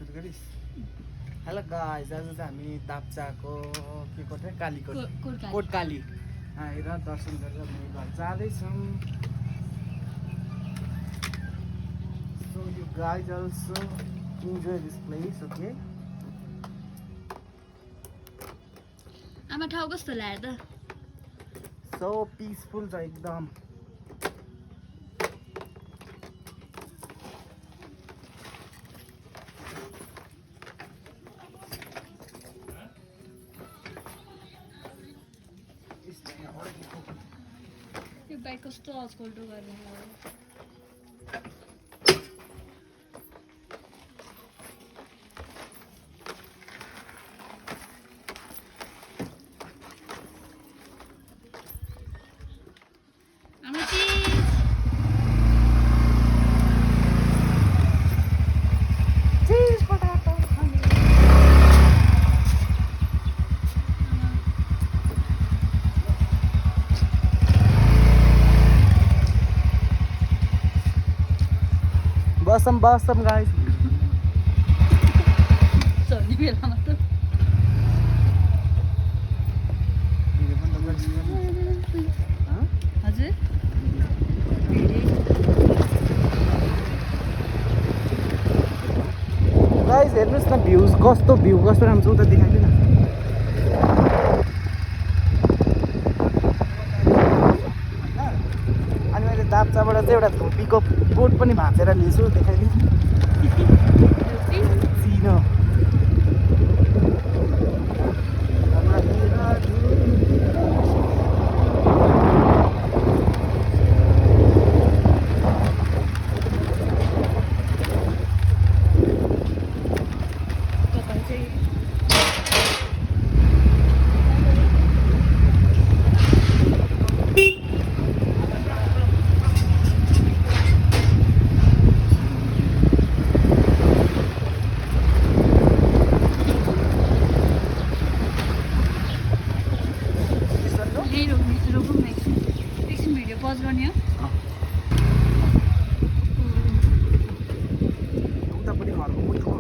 सुरु गरिस् hello guys आज चाहिँ हामी दाप्चाको के कोट कालीकोट कोटकाली आएर दर्शन गरेर हामी घर जाँदैछौँ so you guys also enjoy this place okay आमा ठाउँ कस्तो लाग्यो त सो पिसफुल छ एकदम यो बाइक कस्तो अचकल्टो गर्ने Basam guys. Sorry बेलामा त हजुर गाइस हेर्नुस् न भ्यूज कस्तो राम्रो छ उता देखाइदिनु अनि मैले दाप्चाबाट चाहिँ एउटा धोपीको बोट पनि भाँचेर लिन्छु देखाइदिनु सिनो पज गर्ने हो उतापट्टि घरको मुटको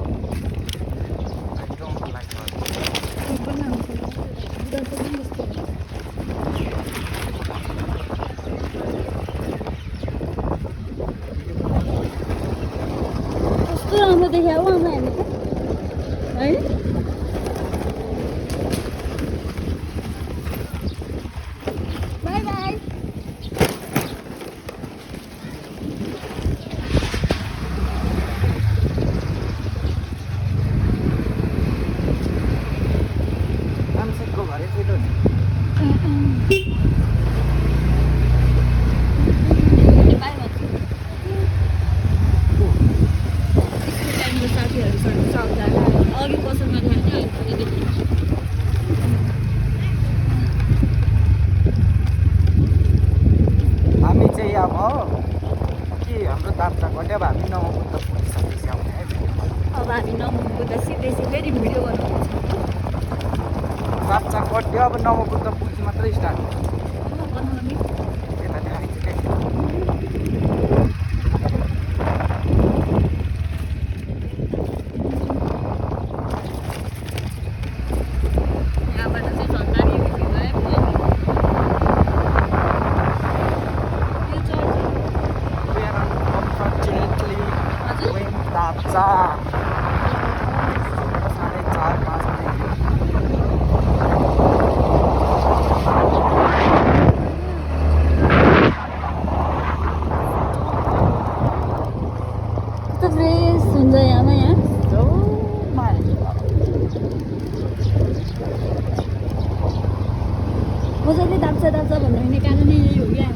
कस्तो राम्रो देख्यो हौ आमा हेर्नु त है बाई बाई आमसिकको घरै थियो अघि पसलमा गयो हामी चाहिँ अब के हाम्रो दाप्चा घट्यो अब हामी नवबुद्ध पुगिसकेपछि आउने है अब हामी नमुको त सिधै फेरि भिडियो बनाउँछ दाप्चा कट्यो अब नवबुद्ध पुगी मात्रै स्टार्ट बनाउने यता देखाइदिनु यहाँबाट चाहिँ झन्डारी भयो दाप्चा 4:30-5 कस्तो फ्रेस हुन्छ यहाँमा यहाँ मजाले दाप्छ भन्ने कारणै यही हो क्या